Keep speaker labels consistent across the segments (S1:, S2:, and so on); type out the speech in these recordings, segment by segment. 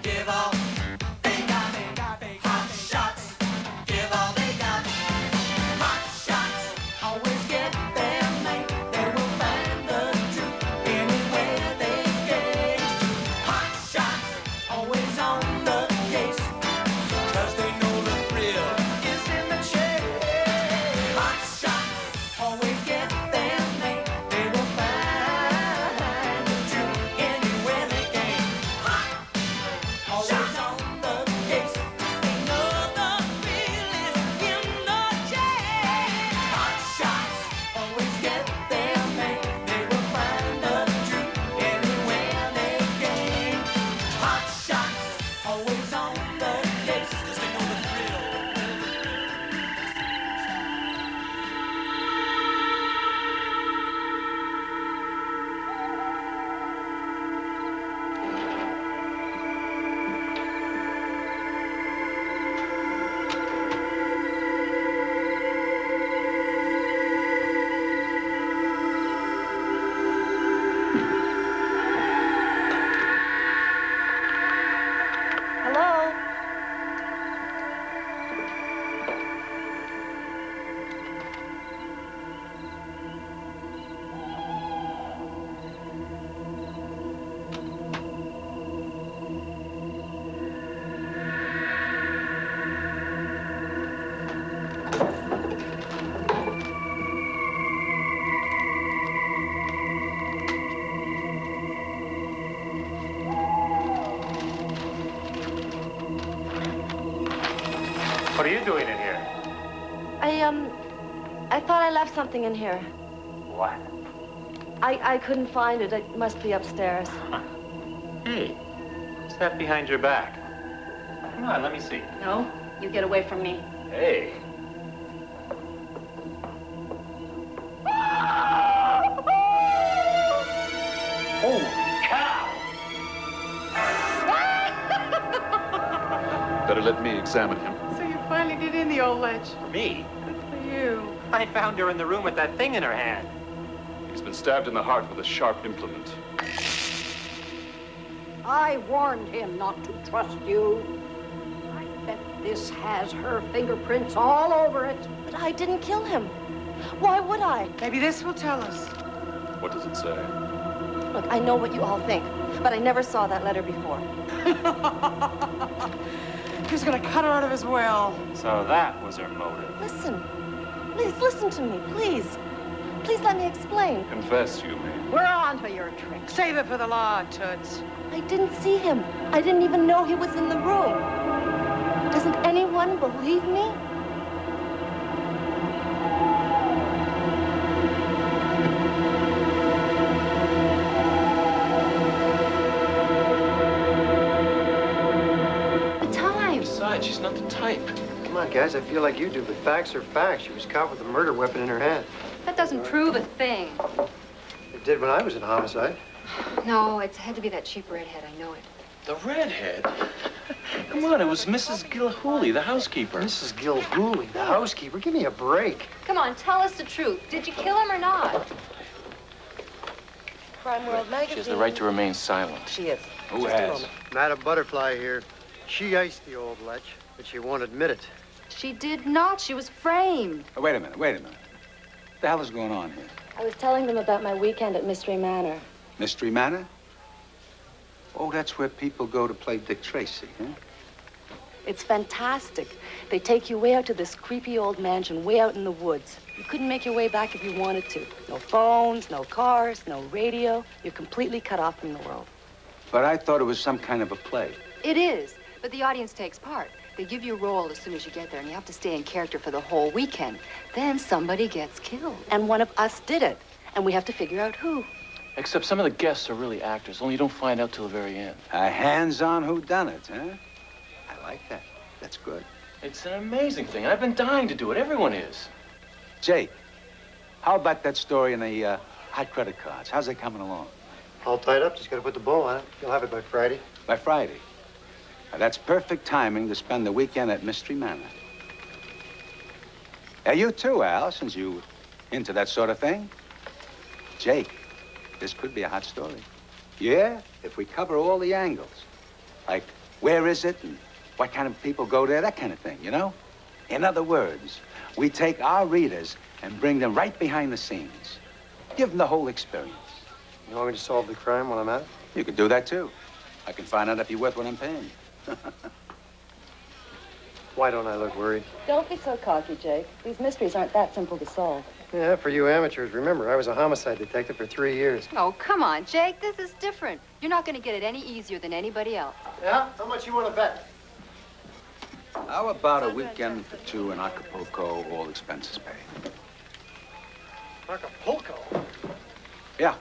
S1: give all they got. Hot shots, give all they got. Hot shots, always get their mate. They will find the truth anywhere they get. Hot shots, always on the case, 'cause they know the thrill is in the chase. Hot shots, always get their mate. They will find the truth anywhere they can. Hot, always on the case. They know the thrill is in the chase. Hot shots, always get their mate. They will find the truth anywhere they can. Hot shots, always on the case, 'cause they know the thrill.
S2: Hello?
S3: What are you doing in here?
S2: I thought I left something in here.
S3: What?
S2: I couldn't find it. It must be upstairs.
S3: Hey, what's that behind your back? Come on, let me see.
S2: No, you get away from me.
S3: Hey. Holy cow!
S4: Better let me examine him.
S5: So you finally did in the old ledge.
S3: Me?
S5: Good for you.
S3: I found her in the room with that thing in her hand.
S4: He's been stabbed in the heart with a sharp implement.
S6: I warned him not to trust you. I bet this has her fingerprints all over it.
S2: But I didn't kill him. Why would I?
S5: Maybe this will tell us.
S4: What does it say?
S2: Look, I know what you all think, but I never saw that letter before.
S5: He's gonna cut her out of his will.
S3: So that was her motive.
S2: Listen. Please listen to me, please. Please let me explain.
S4: Confess, you may.
S6: We're on to your tricks.
S5: Save it for the law, Toots.
S2: I didn't see him. I didn't even know he was in the room. Doesn't anyone believe me? The time.
S3: Besides, she's not the type.
S7: Come on, guys, I feel like you do, but facts are facts. She was caught with a murder weapon in her hand.
S8: That doesn't prove a thing.
S7: It did when I was in homicide.
S8: No, it had to be that cheap redhead. I know it.
S3: The redhead? Come on, it was Mrs. Gilhooly, the housekeeper.
S7: Mrs. Gilhooly, the housekeeper. Give me a break.
S8: Come on, tell us the truth. Did you kill him or not?
S2: Crime World magazine.
S3: She has the right to remain silent.
S2: She is.
S3: Who
S2: Just a
S3: has?
S2: moment.
S7: Madam Butterfly here. She iced the old lech, but she won't admit it.
S8: She did not. She was framed.
S9: Oh, wait a minute, wait a minute. What the hell is going on here?
S2: I was telling them about my weekend at Mystery Manor.
S9: Mystery Manor? Oh, that's where people go to play Dick Tracy, huh?
S2: It's fantastic. They take you way out to this creepy old mansion, way out in the woods. You couldn't make your way back if you wanted to. No phones, no cars, no radio. You're completely cut off from the world.
S9: But I thought it was some kind of a play.
S8: It is, but the audience takes part. They give you a role as soon as you get there, and you have to stay in character for the whole weekend. Then somebody gets killed.
S2: And one of us did it. And we have to figure out who.
S3: Except some of the guests are really actors, only you don't find out till the very end.
S9: A hands-on whodunit, huh? I like that. That's good.
S3: It's an amazing thing. I've been dying to do it. Everyone is.
S9: Jake, how about that story in the hot credit cards? How's it coming along?
S7: All tied up, just gotta put the bow on it. You'll have it by Friday.
S9: By Friday. Now, that's perfect timing to spend the weekend at Mystery Manor. You too, Al, since you into that sort of thing. Jake, this could be a hot story. Yeah, if we cover all the angles. Like Where is it? And what kind of people go there? That kind of thing, you know? In other words, we take our readers and bring them right behind the scenes. Give them the whole experience.
S7: You want me to solve the crime when I'm at it?
S9: You could do that, too. I can find out if you're worth what I'm paying.
S7: Why don't I look worried?
S2: Don't be so cocky, Jake. These mysteries aren't that simple to solve.
S7: Yeah, for you amateurs. Remember, I was a homicide detective for 3 years.
S8: Oh, come on, Jake. This is different. You're not going to get it any easier than anybody else.
S7: Yeah? How much you want to bet?
S9: How about a weekend for two in Acapulco, all expenses paid?
S7: Acapulco?
S9: Yeah.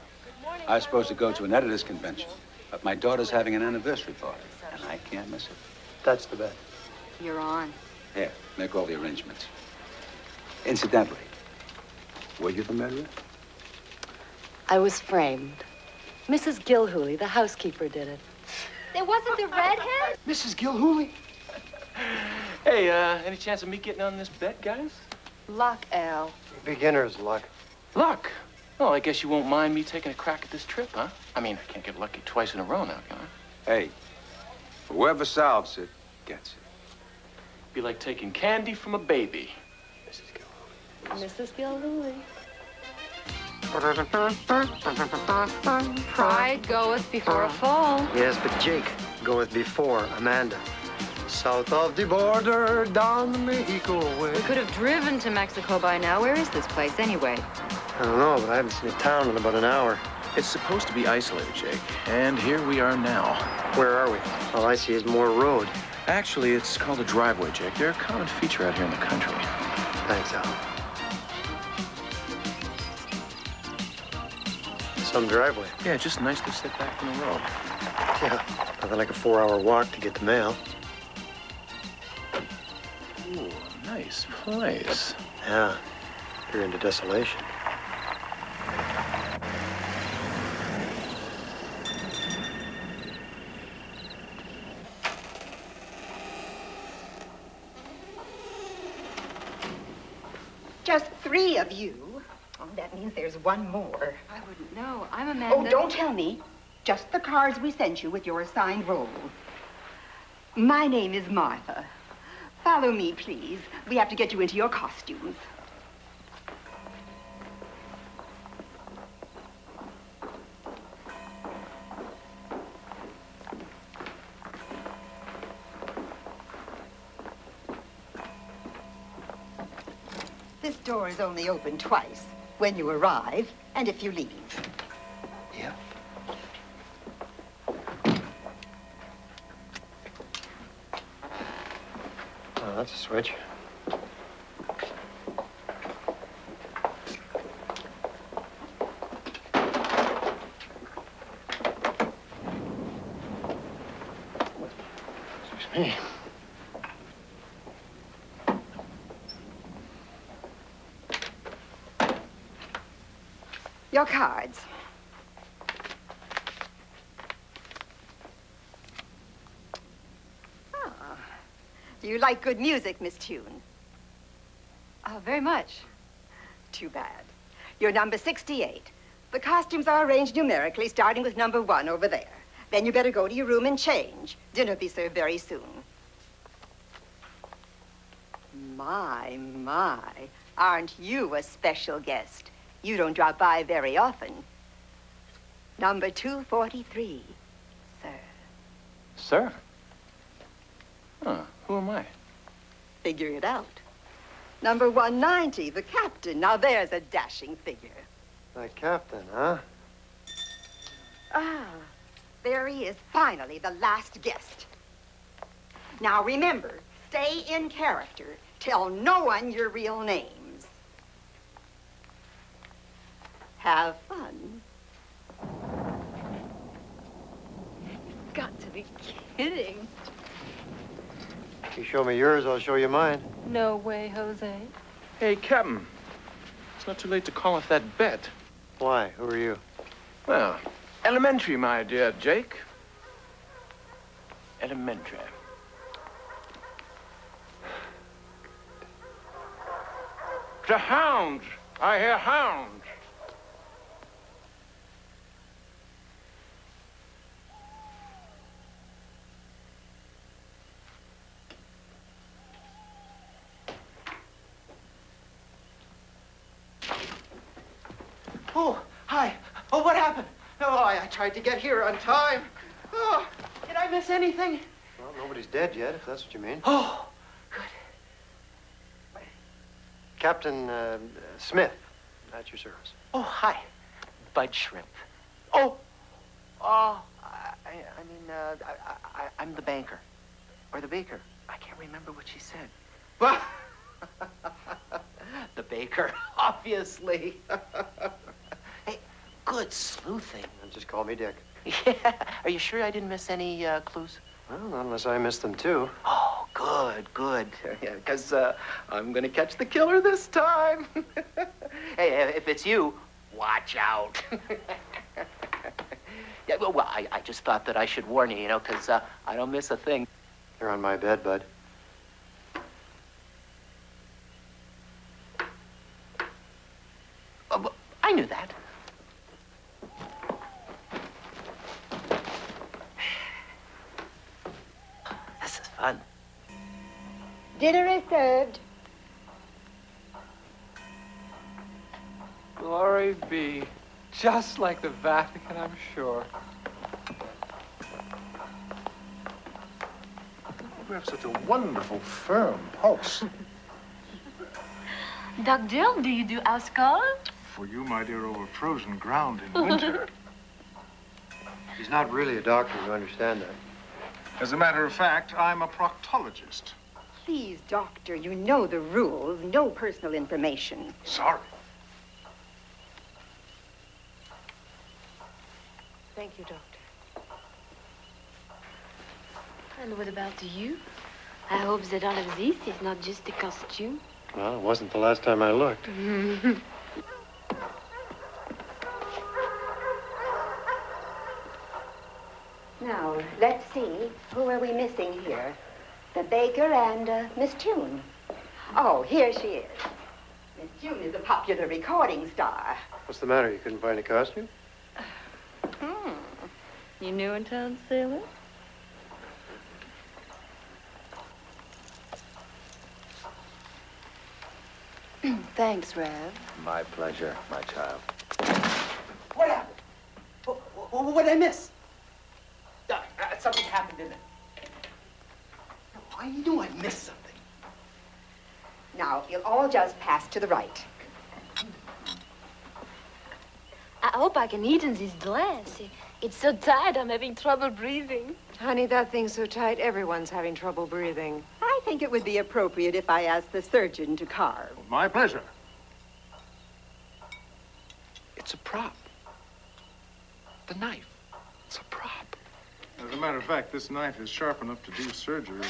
S9: I was supposed to go to an editor's convention, but my daughter's having an anniversary party, and I can't miss it.
S7: That's the bet.
S8: You're on.
S9: Here, make all the arrangements. Incidentally, were you the murderer?
S2: I was framed. Mrs. Gilhooly, the housekeeper, did it.
S8: There wasn't the redhead?
S7: Mrs. Gilhooly?
S10: Hey, any chance of me getting on this bet, guys?
S8: Luck, Al.
S7: Beginner's luck.
S10: Luck? Well, I guess you won't mind me taking a crack at this trip, huh? I mean, I can't get lucky twice in a row now, can I?
S9: Hey, whoever solves it gets it.
S10: Be like taking candy from a baby.
S2: Mrs. Gilhooly.
S8: Pride goeth before a fall.
S7: Yes, but Jake goeth before Amanda. South of the border, down the Mexico way.
S8: We could have driven to Mexico by now. Where is this place, anyway?
S7: I don't know, but I haven't seen a town in about an hour.
S10: It's supposed to be isolated, Jake. And here we are now.
S7: Where are we? All I see is more road.
S10: Actually, it's called a driveway, Jake. They're a common feature out here in the country.
S7: Thanks, Al. Some driveway.
S10: Yeah, just nice to sit back in the road.
S7: Yeah, nothing like a 4-hour walk to get the mail.
S10: Ooh, nice place.
S7: Yeah, you're into desolation.
S11: Just 3 of you. Oh, that means there's one more.
S8: I wouldn't know. I'm Amanda.
S11: Oh, don't tell me. Just the cards we sent you with your assigned role. My name is Martha. Follow me, please. We have to get you into your costumes. This door is only open twice. When you arrive and if you leave.
S7: Yeah. Oh, that's a switch. Excuse me.
S11: Your cards. Ah. Do you like good music, Miss Tune?
S8: Very much.
S11: Too bad. You're number 68. The costumes are arranged numerically, starting with number 1 over there. Then you better go to your room and change. Dinner will be served very soon. My. Aren't you a special guest? You don't drop by very often. Number 243, sir.
S10: Sir? Huh, who am I?
S11: Figure it out. Number 190, the captain. Now there's a dashing figure.
S7: The captain, huh?
S11: Ah, there he is, finally, the last guest. Now remember, stay in character. Tell no one your real names. Have fun.
S8: You've got to be kidding.
S7: If you show me yours, I'll show you mine.
S2: No way, Jose.
S10: Hey, Captain. It's not too late to call off that bet.
S7: Why? Who are you?
S10: Well, elementary, my dear Jake. Elementary. The hounds! I hear hounds!
S12: Oh, hi. Oh, what happened? Oh, I tried to get here on time. Oh, did I miss anything?
S7: Well, nobody's dead yet, if that's what you mean.
S12: Oh, good.
S7: Captain Smith, at your service.
S12: Oh, hi. Bud Shrimp. Oh, I'm the banker. Or the baker. I can't remember what she said. Well, the baker, obviously. Hey, good sleuthing.
S7: Just call me Dick.
S12: Yeah. Are you sure I didn't miss any clues?
S7: Well, not unless I missed them, too.
S12: Oh, good. Yeah, because I'm going to catch the killer this time. Hey, if it's you, watch out. Yeah, well, I just thought that I should warn you, because I don't miss a thing.
S7: You're on my bed, Bud.
S12: I knew that. This is fun.
S11: Dinner is served.
S13: Glory be. Just like the Vatican, I'm sure.
S14: You have such a wonderful, firm pulse.
S15: Doctor, do you do house call?
S14: For you, my dear, over frozen ground in winter.
S7: He's not really a doctor, you understand that.
S14: As a matter of fact, I'm a proctologist.
S11: Please, doctor, you know the rules. No personal information.
S14: Sorry.
S2: Thank you, Doctor.
S15: And what about you? I hope that all of this is not just a costume.
S7: Well, it wasn't the last time I looked.
S11: Now, let's see. Who are we missing here? The baker and Miss Tune. Oh, here she is. Miss Tune is a popular recording star.
S7: What's the matter? You couldn't find a costume?
S2: You new in town, sailor? Thanks, Rev.
S9: My pleasure, my child.
S12: What happened? What did I miss? Something happened, didn't it? I knew I missed something.
S11: Now, if you'll all just pass to the right.
S15: I hope I can eat in this dress. It's so tight, I'm having trouble breathing.
S5: Honey, that thing's so tight, everyone's having trouble breathing.
S11: I think it would be appropriate if I asked the surgeon to carve.
S14: My pleasure.
S9: It's a prop. The knife. It's a prop.
S14: As a matter of fact, this knife is sharp enough to do surgery.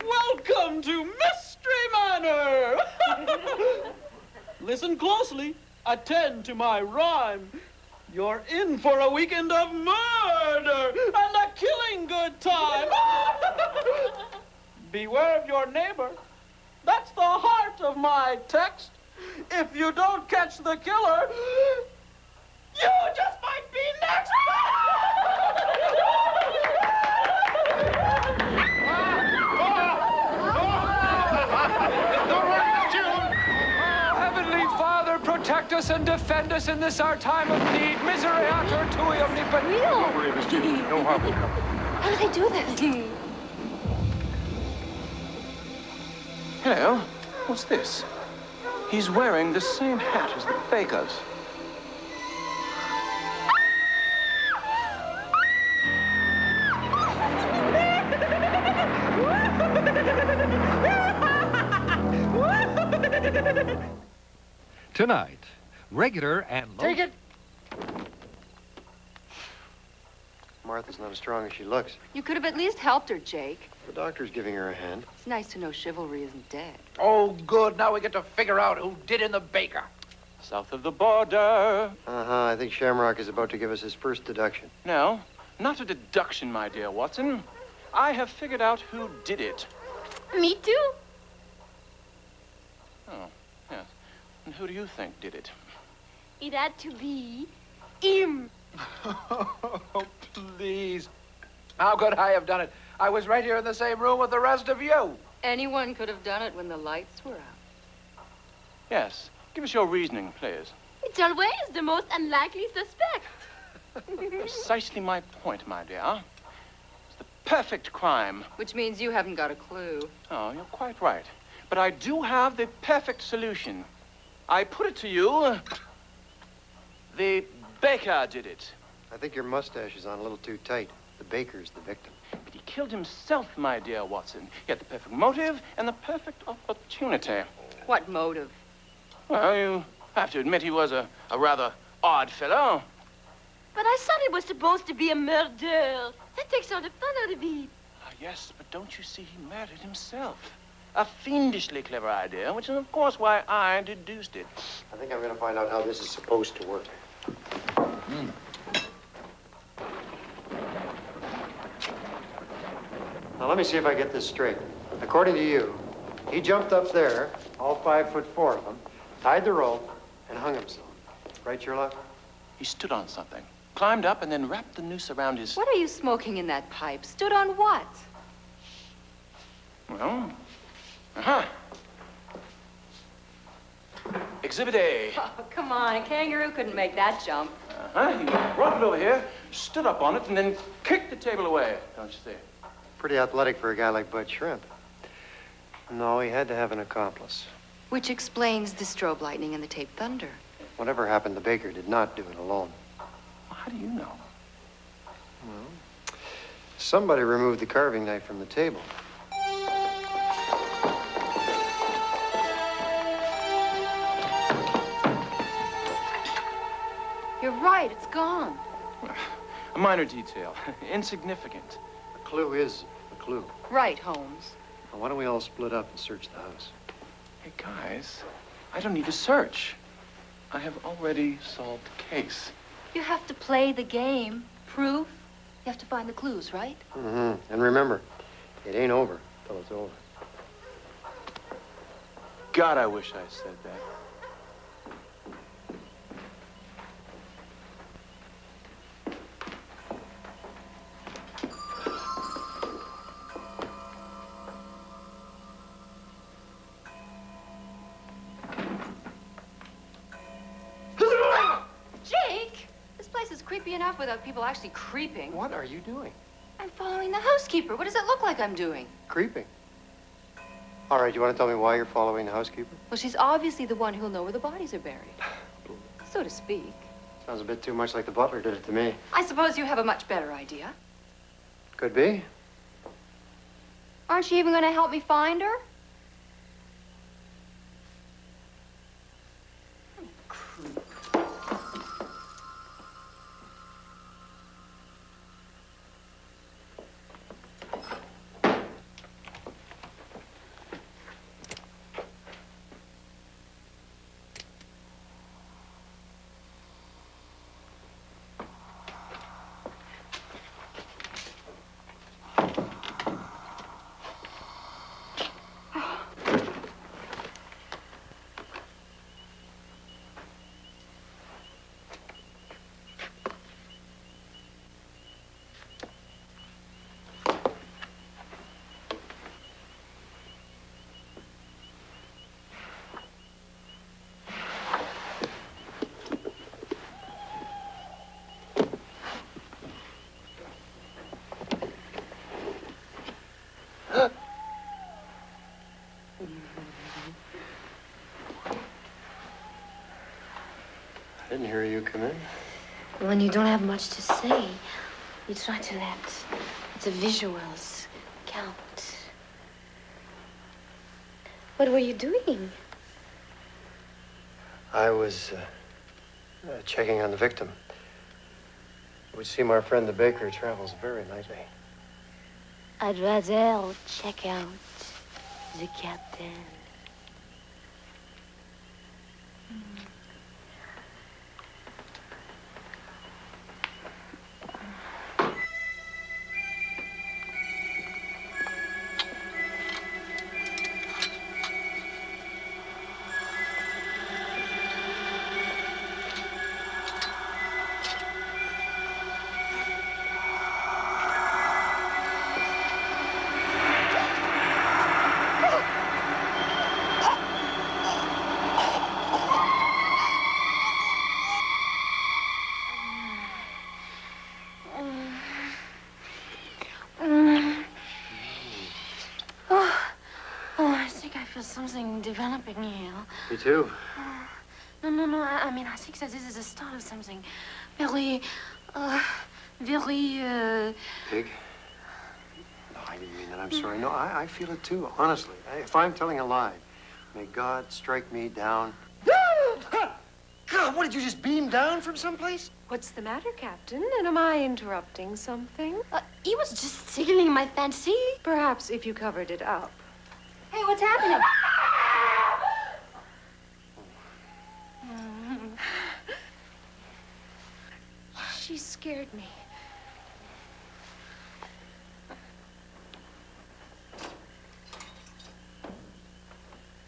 S16: Welcome to Mystery Manor! Listen closely. Attend to my rhyme. You're in for a weekend of murder and a killing good time. Beware of your neighbor. That's the heart of my text. If you don't catch the killer, you just might be next.
S13: Heavenly Father, protect us and defend us in this our time of need. Misereatur tui omnipotens.
S14: Don't worry, Miss June. No harm will come.
S15: How do they do this?
S10: Hello. What's this? He's wearing the same hat as the baker's.
S17: Tonight, regular and low...
S2: Take it!
S7: Martha's not as strong as she looks.
S8: You could have at least helped her, Jake.
S7: The doctor's giving her a hand.
S8: It's nice to know chivalry isn't dead.
S9: Oh, good. Now we get to figure out who did in the baker.
S10: South of the border.
S7: Uh-huh. I think Shamrock is about to give us his first deduction.
S10: No, not a deduction, my dear Watson. I have figured out who did it.
S15: Me too.
S10: Oh, yes. And who do you think did it?
S15: It had to be
S6: him.
S9: Oh, please. How could I have done it? I was right here in the same room with the rest of you.
S8: Anyone could have done it when the lights were out.
S10: Yes. Give us your reasoning, please.
S15: It's always the most unlikely suspect.
S10: Precisely my point, my dear. It's the perfect crime.
S8: Which means you haven't got a clue.
S10: Oh, you're quite right. But I do have the perfect solution. I put it to you. The baker did it.
S7: I think your mustache is on a little too tight. The baker's the victim.
S10: But he killed himself, my dear Watson. He had the perfect motive and the perfect opportunity.
S8: What motive?
S10: Well, you have to admit he was a rather odd fellow.
S15: But I thought it was supposed to be a murder. That takes all the fun out of it.
S10: Ah, yes, but don't you see he murdered himself? A fiendishly clever idea, which is, of course, why I deduced it.
S7: I think I'm going to find out how this is supposed to work. Now, let me see if I get this straight. According to you, he jumped up there, all 5'4" of him, tied the rope, and hung himself. Right, Sherlock?
S10: He stood on something, climbed up, and then wrapped the noose around his...
S8: What are you smoking in that pipe? Stood on what?
S10: Well, Exhibit A.
S8: Oh, come on. A kangaroo couldn't make that jump.
S10: He brought it over here, stood up on it, and then kicked the table away. Don't you see?
S7: Pretty athletic for a guy like Bud Shrimp. No, he had to have an accomplice.
S8: Which explains the strobe lightning and the tape thunder.
S7: Whatever happened, the baker did not do it alone.
S10: How do you know?
S7: Well, somebody removed the carving knife from the table.
S8: You're right. It's gone.
S10: A minor detail. Insignificant.
S7: A clue is a clue.
S8: Right, Holmes.
S7: Well, why don't we all split up and search the house?
S10: Hey, guys, I don't need to search. I have already solved the case.
S8: You have to play the game. Proof. You have to find the clues, right?
S7: Mm-hmm. And remember, it ain't over till it's over.
S10: God, I wish I said that.
S8: Jake! This place is creepy enough without people actually creeping.
S7: What are you doing?
S8: I'm following the housekeeper. What does it look like I'm doing?
S7: Creeping. All right, you want to tell me why you're following the housekeeper?
S8: Well, she's obviously the one who'll know where the bodies are buried. So to speak.
S7: Sounds a bit too much like the butler did it to me.
S8: I suppose you have a much better idea.
S7: Could be.
S8: Aren't you even going to help me find her?
S7: I didn't hear you come in.
S15: When you don't have much to say, you try to let the visuals count. What were you doing?
S7: I was checking on the victim. It would seem our friend the baker travels very lightly.
S15: I'd rather check out the captain. something developing here.
S7: Me too.
S15: No. I mean, I think that this is the start of something very.
S7: Big? No, I didn't mean that. I'm sorry. No, I feel it too, honestly. If I'm telling a lie, may God strike me down. God, what, did you just beam down from someplace?
S5: What's the matter, Captain? And am I interrupting something?
S15: He was just tickling my fancy.
S5: Perhaps if you covered it up.
S15: Hey, what's happening?
S5: She scared me.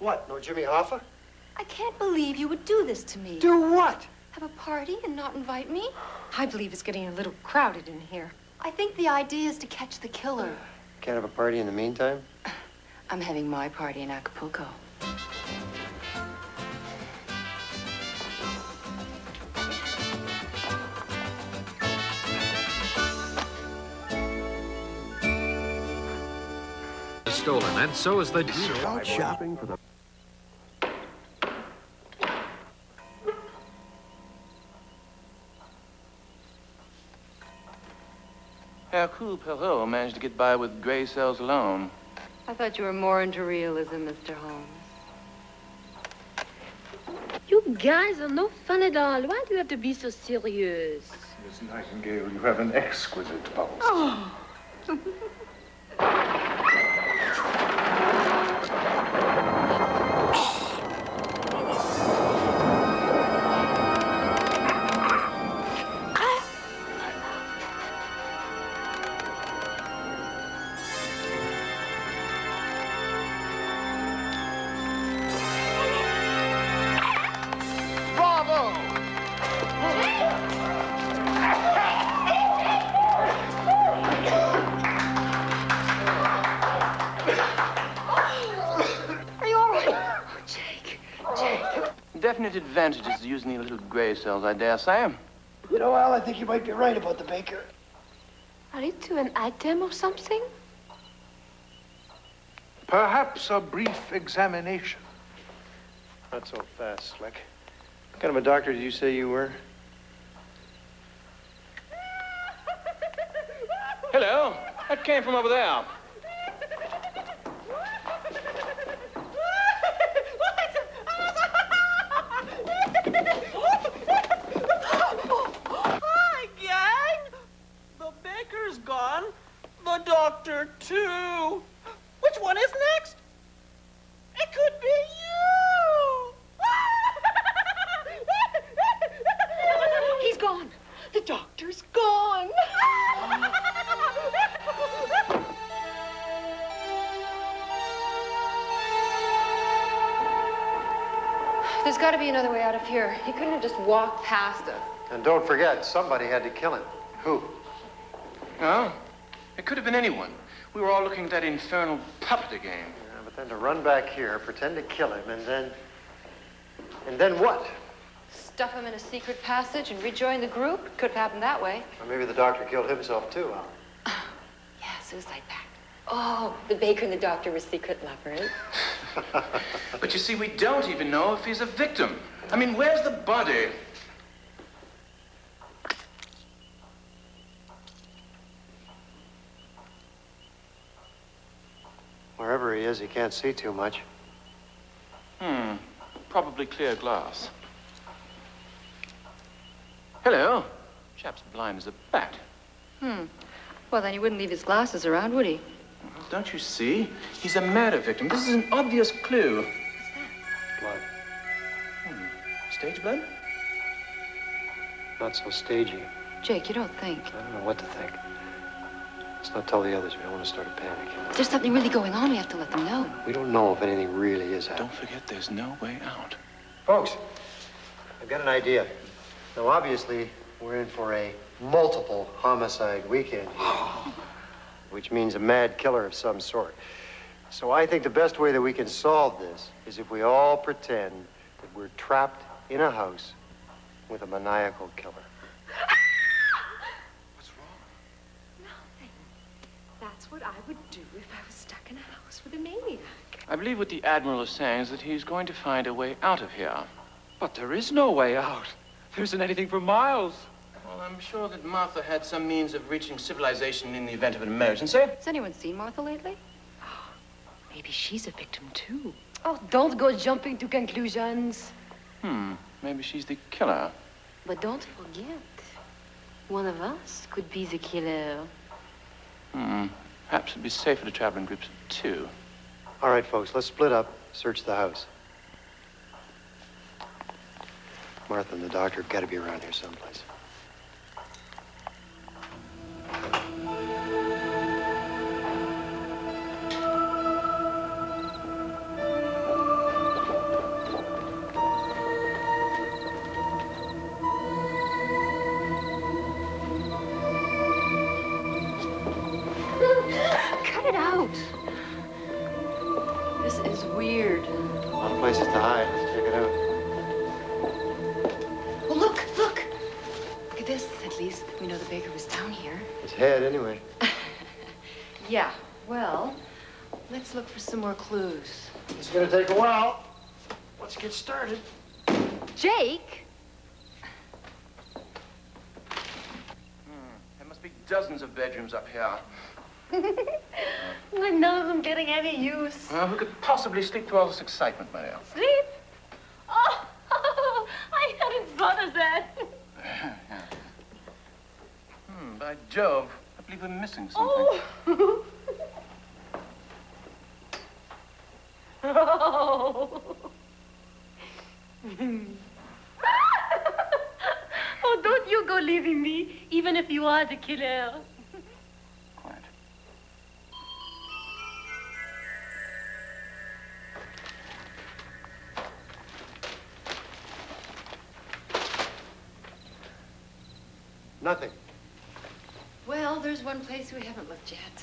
S7: What, no Jimmy Hoffa?
S8: I can't believe you would do this to me.
S7: Do what?
S8: Have a party and not invite me?
S5: I believe it's getting a little crowded in here.
S8: I think the idea is to catch the killer.
S7: Can't have a party in the meantime?
S8: I'm having my party in Acapulco.
S17: Stolen, and so is the
S1: Out shopping for the...
S10: Hercule Poirot managed to get by with gray cells alone.
S8: I thought you were more into realism, Mr. Holmes.
S15: You guys are no fun at all. Why do you have to be so serious?
S14: Miss Nightingale, you have an exquisite pulse.
S15: Oh.
S10: Definite advantages to using the little gray cells, I dare say.
S12: You know, Al, I think you might be right about the baker.
S15: Are you to an item or something?
S14: Perhaps a brief examination.
S7: Not so fast, Slick. What kind of a doctor did you say you were?
S10: Hello. That came from over there.
S16: Hi, gang! The baker's gone. The doctor, too. Which one is next? It could be you!
S5: He's gone. The doctor's gone.
S8: There's got to be another way out of here. He couldn't have just walked past us.
S7: And don't forget, somebody had to kill him. Who?
S10: Oh, it could have been anyone. We were all looking at that infernal puppet again.
S7: Yeah, but then to run back here, pretend to kill him, and then what?
S8: Stuff him in a secret passage and rejoin the group? Could have happened that way.
S7: Or maybe the doctor killed himself too, Al.
S8: Yeah, suicide pact. Oh, the baker and the doctor were secret lovers.
S10: But you see, we don't even know if he's a victim. I mean, where's the body?
S7: Wherever he is, he can't see too much.
S10: Probably clear glass. Hello. Chap's blind as a bat.
S8: Well, then he wouldn't leave his glasses around, would he?
S10: Well, don't you see? He's a murder victim. This is an obvious clue.
S7: Blood.
S10: Stage blood?
S7: Not so stagey.
S8: Jake, you don't think.
S7: I don't know what to think. Let's not tell the others. We don't want to start a panic.
S8: If there's something really going on, we have to let them know.
S7: We don't know if anything really is happening.
S10: Don't forget, there's no way out.
S7: Folks, I've got an idea. Now, obviously, we're in for a multiple homicide weekend here, which means a mad killer of some sort. So I think the best way that we can solve this is if we all pretend that we're trapped in a house with a maniacal killer.
S5: That's what I would do if I was stuck in a house with a maniac.
S10: I believe what the Admiral is saying is that he's going to find a way out of here.
S13: But there is no way out. There isn't anything for miles.
S10: Well, I'm sure that Martha had some means of reaching civilization in the event of an emergency.
S8: Has anyone seen Martha lately?
S2: Maybe she's a victim, too. Oh, don't go jumping to conclusions.
S10: Maybe she's the killer.
S2: But don't forget, one of us could be the killer.
S10: Perhaps it'd be safer to travel in groups of two.
S7: All right, folks, let's split up, search the house. Martha and the doctor have got to be around here someplace.
S2: Cut it out. This is weird.
S7: A lot of places to hide. Let's check it out.
S2: Oh, look, look. Look at this. At least we know the baker was down here.
S7: His head, anyway.
S2: Yeah, well, let's look for some more clues.
S7: It's gonna take a while. Let's get started.
S2: Jake?
S10: There must be dozens of bedrooms up here.
S2: Well, none of them getting any use.
S10: Well, who could possibly sleep through all this excitement, Maria?
S2: Sleep? Oh, I hadn't thought of that.
S10: By Jove, I believe we're missing something.
S2: Oh. Oh, don't you go leaving me, even if you are the killer.
S10: Quiet.
S7: Nothing.
S8: Well, there's one place we haven't looked yet.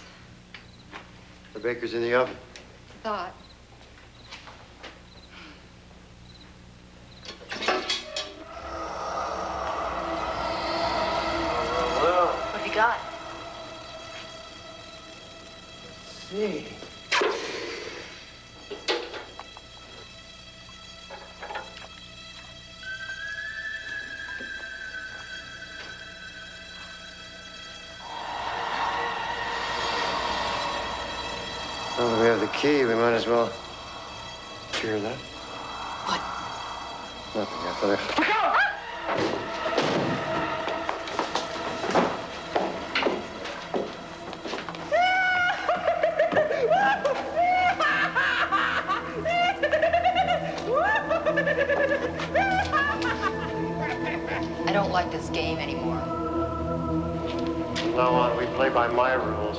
S7: The baker's in the oven.
S8: Thought.
S2: What have you got?
S7: See. Now that we have the key, we might as well. Did you hear that?
S2: What?
S7: Nothing. I thought
S8: I don't like this game anymore.
S7: From now on, we play by my rules.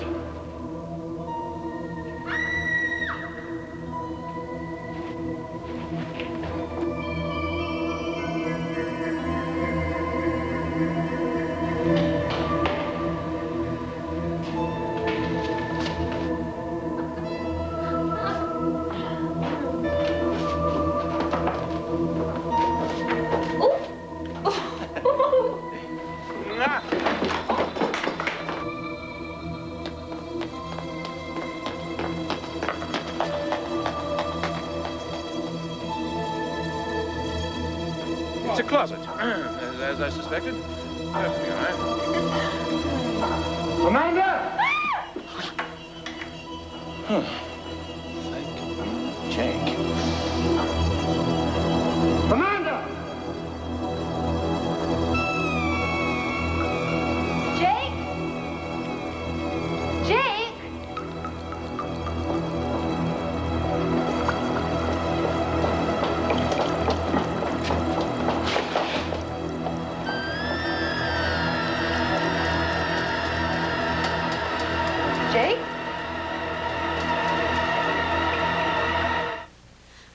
S10: It's a closet, as I suspected. Perfectly all right. Amanda! Thank Jake. Amanda!
S2: Jake? Jake? Jake?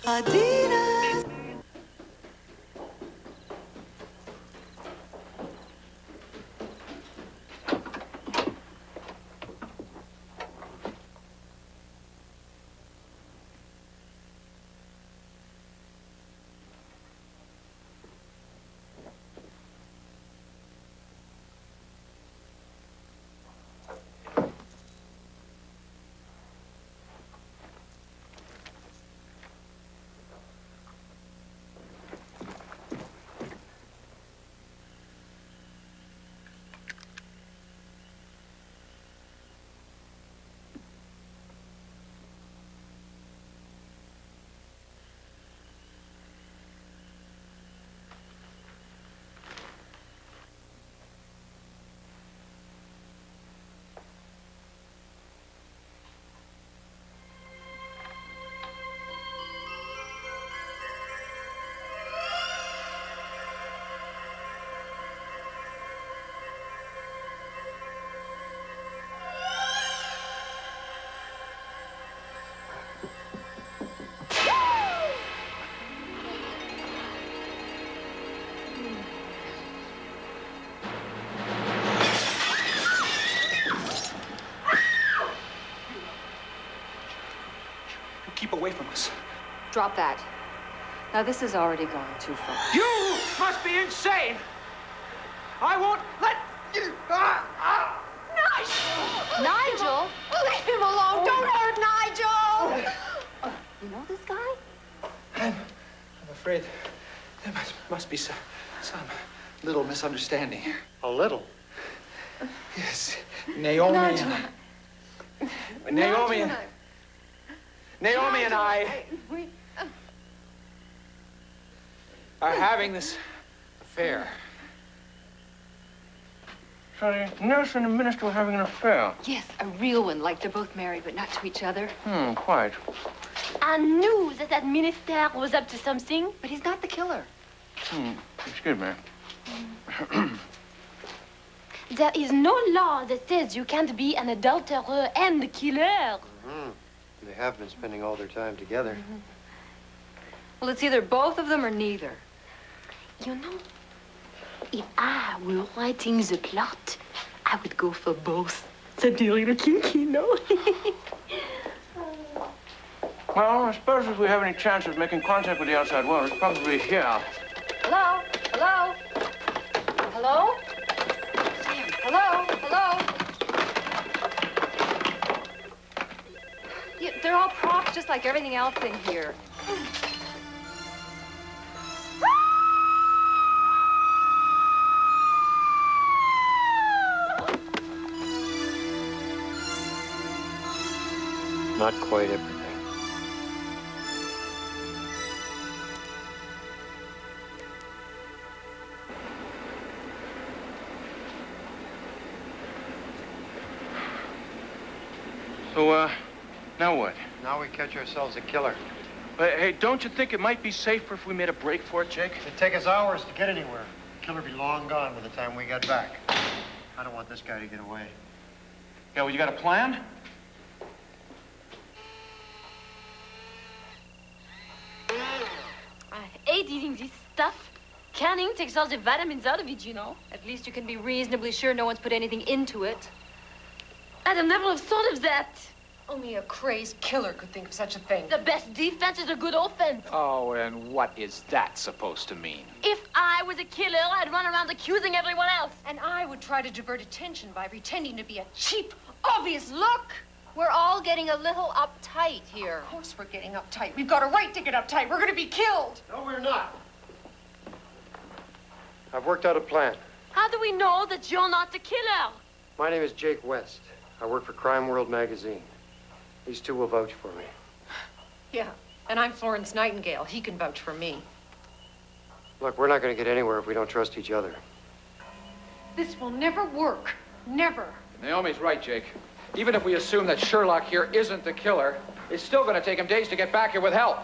S1: Adidas.
S12: Keep away from us.
S8: Drop that. Now, this has already gone too far.
S13: You must be insane! I won't let you...
S8: Nigel!
S5: Leave him alone! Don't hurt Nigel!
S8: You know this guy?
S12: I'm afraid there must be some little misunderstanding.
S7: A little?
S12: Yes. Naomi and I are having this affair.
S10: So the nurse and the minister were having an affair?
S8: Yes, a real one, like they're both married, but not to each other.
S10: Quite.
S15: I knew that minister was up to something.
S8: But he's not the killer.
S10: Excuse me.
S15: There is no law that says you can't be an adulterer and a killer.
S7: They have been spending all their time together.
S8: Well, it's either both of them or neither.
S15: You know, if I were writing the plot, I would go for both. That'd be really kinky, no?
S10: Well, I suppose if we have any chance of making contact with the outside world, it's probably here.
S8: Hello? Hello? Hello? Sam, hello? Hello? Yeah, they're all props just like everything else in here.
S7: Not quite everything.
S10: So, now what?
S7: Now we catch ourselves a killer.
S10: Hey, don't you think it might be safer if we made a break for it, Jake?
S7: It'd take us hours to get anywhere. The killer be long gone by the time we got back. I don't want this guy to get away.
S10: Yeah, well, you got a plan?
S15: I hate eating this stuff. Canning takes all the vitamins out of it, you know.
S8: At least you can be reasonably sure no one's put anything into it.
S15: I'd have never have thought of that.
S5: Only a crazed killer could think of such a thing.
S15: The best defense is a good offense.
S17: Oh, and what is that supposed to mean?
S15: If I was a killer, I'd run around accusing everyone else.
S5: And I would try to divert attention by pretending to be a cheap, obvious look.
S8: We're all getting a little uptight here.
S5: Of course we're getting uptight. We've got a right to get uptight. We're going to be killed.
S7: No, we're not. I've worked out a plan.
S15: How do we know that you're not the killer?
S7: My name is Jake West. I work for Crime World magazine. These two will vouch for me.
S5: Yeah, and I'm Florence Nightingale. He can vouch for me.
S7: Look, we're not going to get anywhere if we don't trust each other.
S5: This will never work. Never.
S17: Naomi's right, Jake. Even if we assume that Sherlock here isn't the killer, it's still going to take him days to get back here with help.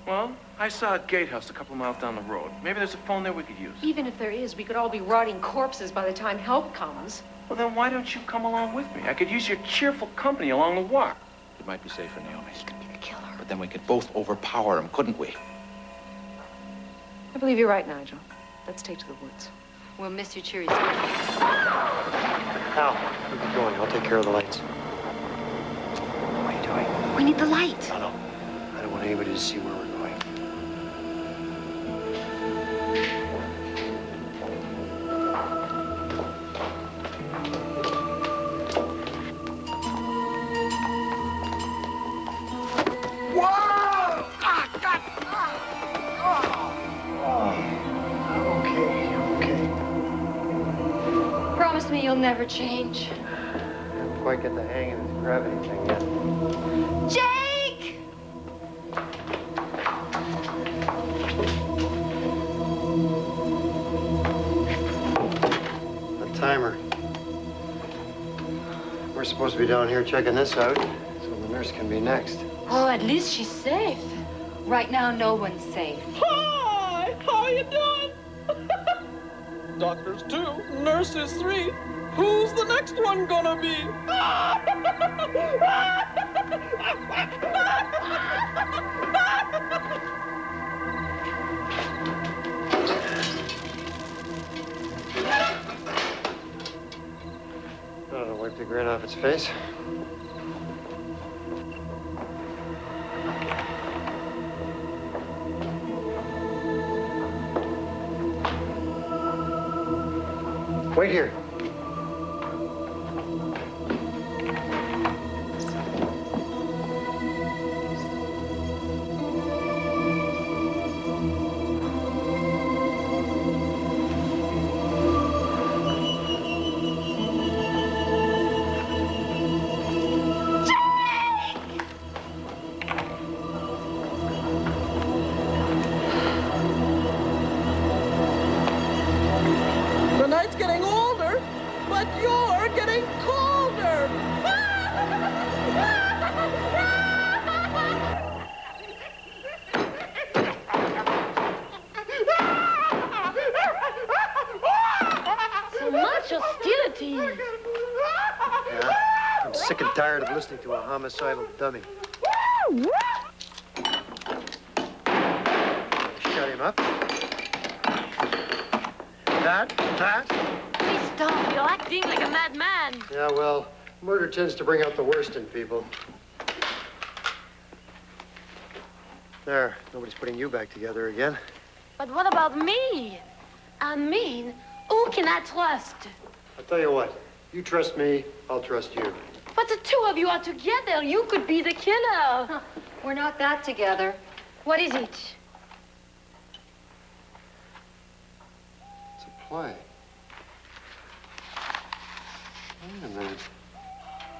S10: Well, I saw a gatehouse a couple miles down the road. Maybe there's a phone there we could use.
S5: Even if there is, we could all be rotting corpses by the time help comes.
S10: Well, then why don't you come along with me? I could use your cheerful company along the walk.
S17: It might be safer, Naomi. He's going to be the killer. But then we could both overpower him, couldn't we?
S5: I believe you're right, Nigel. Let's take to the woods.
S8: We'll miss your cheery smile.
S7: Al, keep it going. I'll take care of the lights. What are you doing?
S8: We need the light.
S7: No. I don't want anybody to see where we're going.
S8: Promise me you'll never change.
S7: Can't quite get the hang of this gravity thing yet.
S8: Jake!
S7: The timer. We're supposed to be down here checking this out, so the nurse can be next.
S15: Oh, at least she's safe.
S8: Right now, no one's safe.
S16: Hi! How you doing? Doctors 2, nurses 3. Who's the next one gonna be?
S7: grin off its face. Wait here.
S16: The night's getting older, but you're getting colder.
S15: So much hostility.
S7: Yeah, I'm sick and tired of listening to a homicidal dummy. Shut him up. That.
S15: Please stop. You're acting like a madman.
S7: Yeah, well, murder tends to bring out the worst in people. There, nobody's putting you back together again.
S15: But what about me? I mean, who can I trust?
S7: I'll tell you what, you trust me, I'll trust you.
S15: But the two of you are together. You could be the killer.
S8: We're not that together.
S15: What is it?
S7: It's a play. Wait a minute.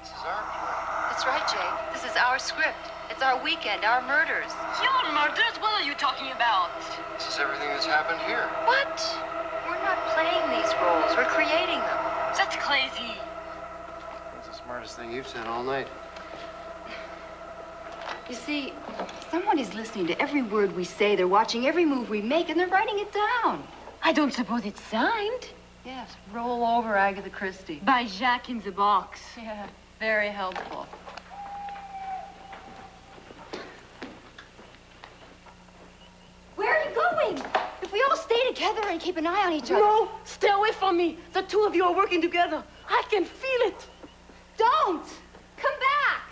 S7: This is our play.
S8: That's right, Jay. This is our script. It's our weekend, our murders.
S15: Your murders? What are you talking about?
S7: This is everything that's happened here.
S8: What? We're not playing these roles. We're creating them.
S15: That's crazy.
S7: That's the smartest thing you've said all night.
S8: You see, someone is listening to every word we say. They're watching every move we make, and they're writing it down.
S15: I don't suppose it's signed.
S8: Yes, roll over, Agitha Christie.
S15: By Jack in the Box.
S8: Yeah, very helpful. Where are you going? If we all stay together and keep an eye on each other.
S15: No, stay away from me. The two of you are working together. I can feel it.
S8: Don't! Come back!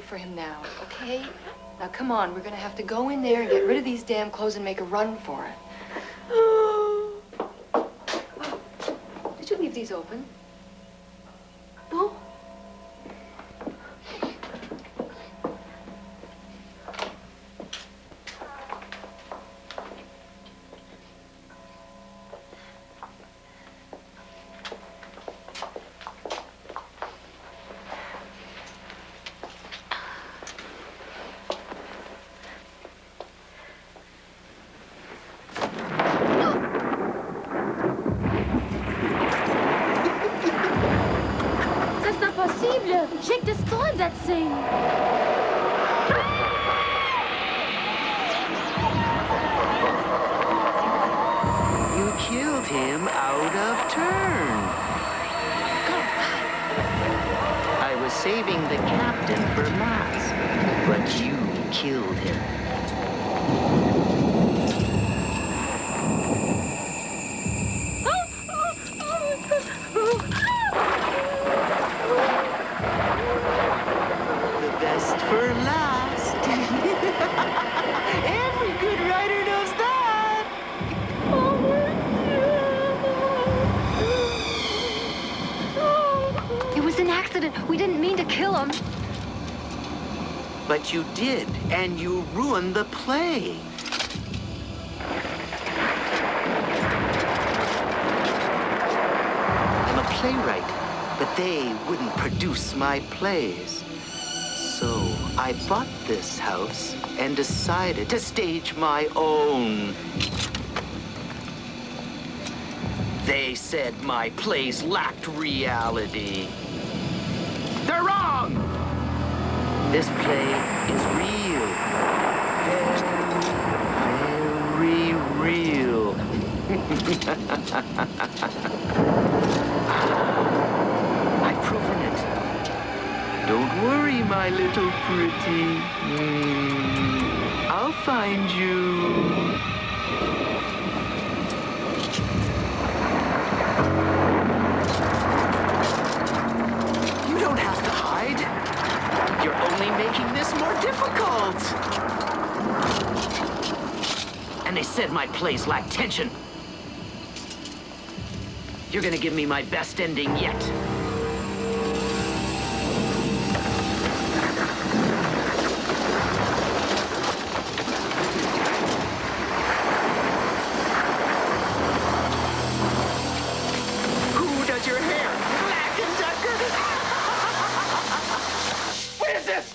S8: For him now, okay? Now, come on. We're gonna have to go in there and get rid of these damn clothes and make a run for it. Oh. Did you leave these open? No?
S18: You killed him out of turn. I was saving the captain for last, but you killed him. The best for last. Every good writer knows that.
S8: It was an accident. We didn't mean to kill him.
S18: But you did, and you ruined the play. I'm a playwright, but they wouldn't produce my plays. So I bought this house and decided to stage my own. They said my plays lacked reality. They're wrong! This play is real. Very, very real. I've proven it. Don't worry, my little pretty. I'll find you. You don't have to hide. You're only making this more difficult. And they said my plays lack tension. You're gonna give me my best ending yet. Who does your hair? Black and Decker? What is this?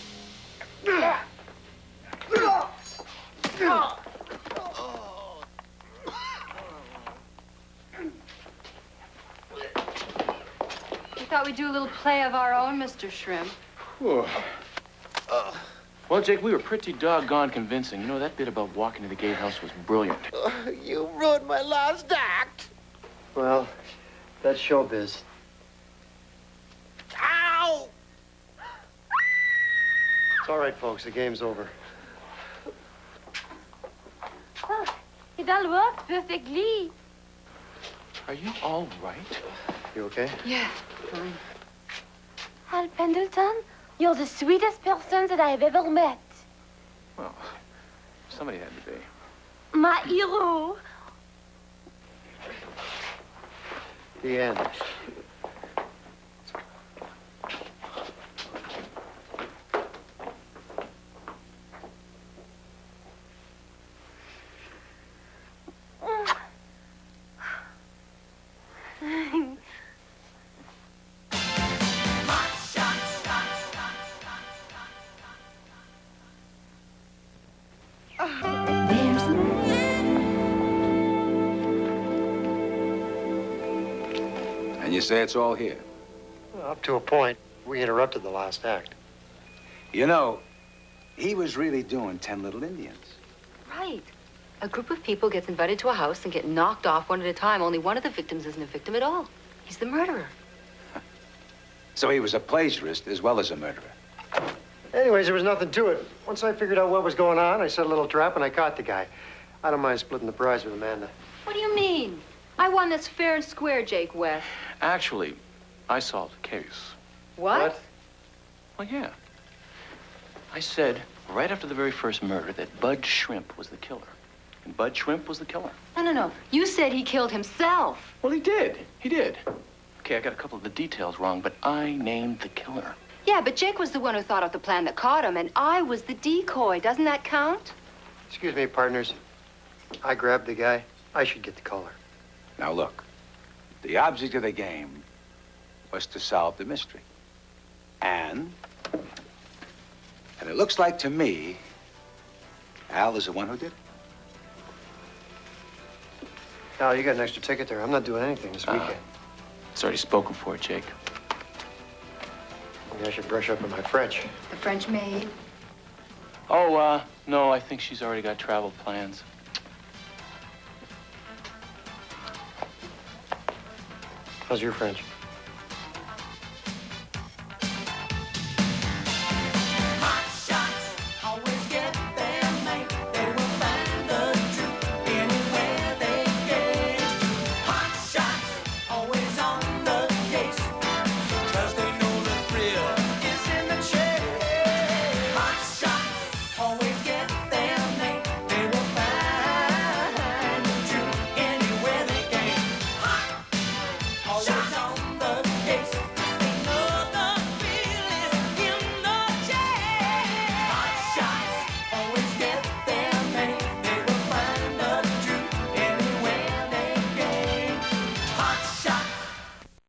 S8: We thought we'd do a little play of our own, Mr. Shrimp.
S10: Well, Jake, we were pretty doggone convincing. You know, that bit about walking to the gatehouse was brilliant.
S16: You ruined my last act.
S7: Well, that's showbiz.
S16: Ow!
S7: It's all right, folks. The game's over.
S15: Oh, it all worked perfectly.
S10: Are you all right?
S7: You okay?
S8: Yeah, fine.
S15: Hal Pendleton, you're the sweetest person that I've ever met.
S10: Well, somebody had to be.
S15: My hero.
S7: The end.
S9: And you say it's all here?
S7: Well, up to a point. We interrupted the last act.
S9: You know, he was really doing 10 Little Indians.
S8: Right. A group of people gets invited to a house and get knocked off one at a time. Only one of the victims isn't a victim at all. He's the murderer.
S9: So he was a plagiarist as well as a murderer.
S7: Anyways, there was nothing to it. Once I figured out what was going on, I set a little trap and I caught the guy. I don't mind splitting the prize with Amanda.
S8: What do you mean? I won this fair and square, Jake West.
S10: Actually, I solved the case.
S8: What?
S10: Well, yeah. I said right after the very first murder that Bud Shrimp was the killer. And Bud Shrimp was the killer.
S8: No. You said he killed himself.
S10: Well, he did. He did. Okay, I got a couple of the details wrong, but I named the killer.
S8: Yeah, but Jake was the one who thought up the plan that caught him, and I was the decoy. Doesn't that count?
S7: Excuse me, partners. I grabbed the guy. I should get the collar.
S9: Now, look. The object of the game was to solve the mystery. And it looks like to me, Al is the one who did it.
S7: Al, you got an extra ticket there. I'm not doing anything this weekend.
S10: It's already spoken for, Jake.
S7: Maybe I should brush up on my French.
S8: The French maid?
S10: Oh, no, I think she's already got travel plans.
S7: How's your French?